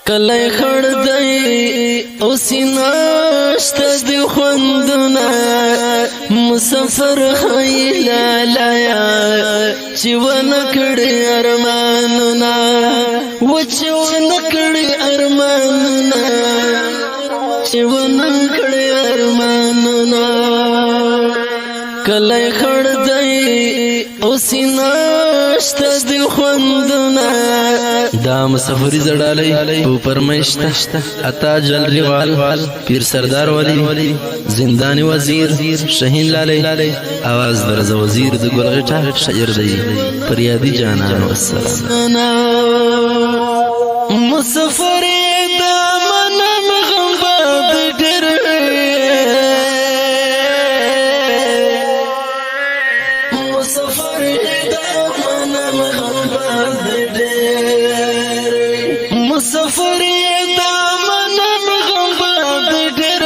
کلی خړ دی او سیناشت دی خوندونه مسافر خیلا لایا چې ونکړي ارمانونه چې ونکړي ارمانونه چې ونکړي ارمانونه کلی خړ دی او سیناشت دی خوندونه دا مسافری زړالی په پرمیشته عطا جل ریوال پیر سردار ولی زندانی وزیر شهین لالی آواز درز وزیر د ګلغټه شاعر دی پریادی جانان والسلام مسافری دا منم غم باد ډېر مسافری دا منم غم باد مسافر دا منم غم باد ډېر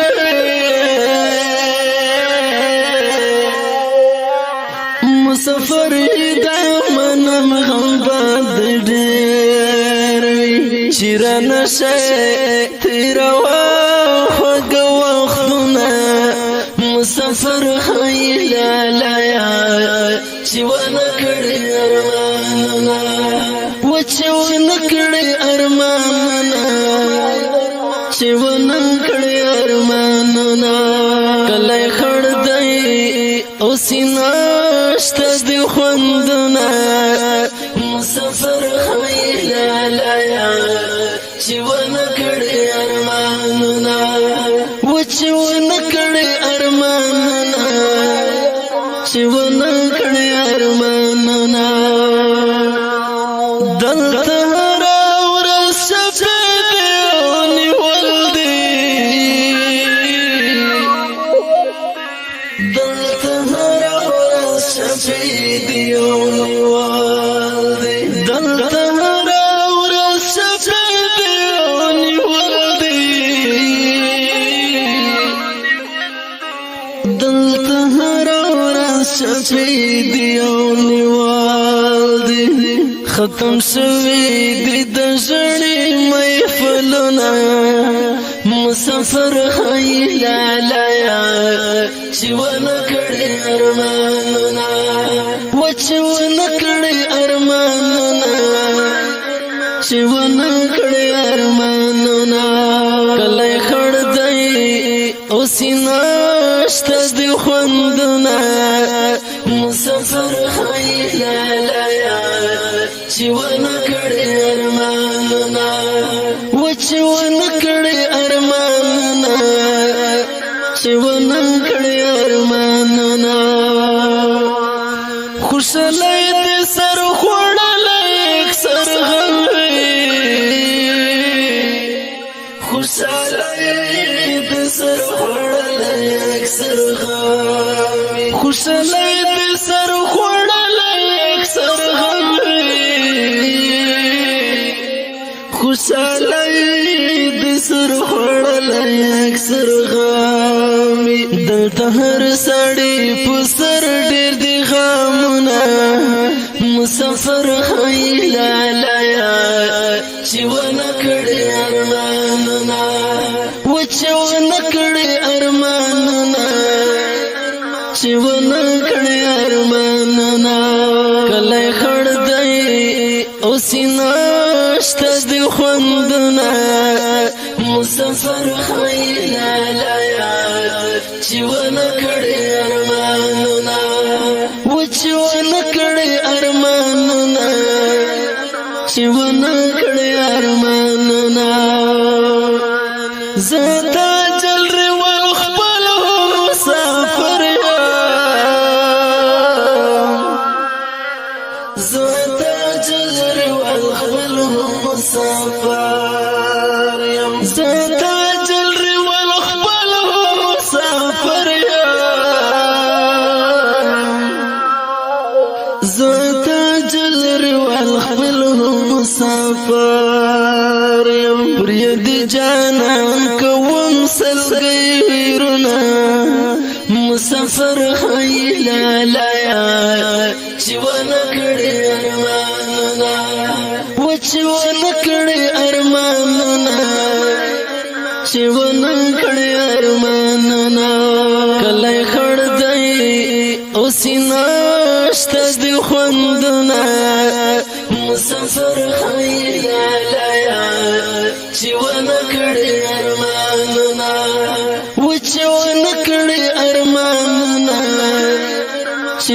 مسافر دا منم غم باد ډېر چې رانشي تیروا خوږ وختونه مسافر خیلا لایا چې ونکړي ارمانونه چې ونکړي ارمانونه چې ونکړي ارمانونه کلی خړ دی او سیناشت دی خوندونه مسافر خیلا لایا چې ونکړي ارمانونه چې ونکړي ارمانونه چې ونکړي ارمانونه دلته راورس شپېدې ونیول دي دلته راورس شپېدې ونیول دي دلته راورس شپېدې ونیول دي دلته راورس شپېدې ونیول دي ختم شوی دی د ژړې محفلونه مسافر خیلا لایا چې ونکړي ارمانونه چې ونکړي ارمانونه چې ونکړي ارمانونه کلی خړ دی او سیناشت دی خوندونه مسافر خیلا لایا چې ونکړي ارمانونه چې ونکړي ارمانونه چې ونکړي ارمانونه خوشاله دې سر خوړلې اکثر غم خوشاله دې سر خوړلې اکثر غم خوشاله دې سر خوړلې اکثر غم خوشاله د سر خوړلې اکثر غامي دلته هر سړی په سر ډېر دي غمونه مسافر خیلا لایا چې ونکړي ارمانونه چې ونکړي ارمانونه چې ونکړي ارمانونه کلی خړ دی او سیناشت دی خوندونه مسافر خیلا لایا چې ونکړي ارمانونه چې ونکړي ارمانونه چې ونکړي ارمانونه زتا جل ریوال خپل مسافر زتا جل ریوال خپل مسافر زتا جل ریوال خپل مسافر زتا جل ریوال خپل مسافر پریدی جانان کوم سلګي ویرونه مسافر خیلا لایا چې ونکړي ارمانونه چې ونکړې ارمانونه چې ونکړې ارمانونه کله خړ دی اوس نشته د خوندونه مسافر خیالایا چې ونکړې ارمانونه چې ونکړې ارمانونه چې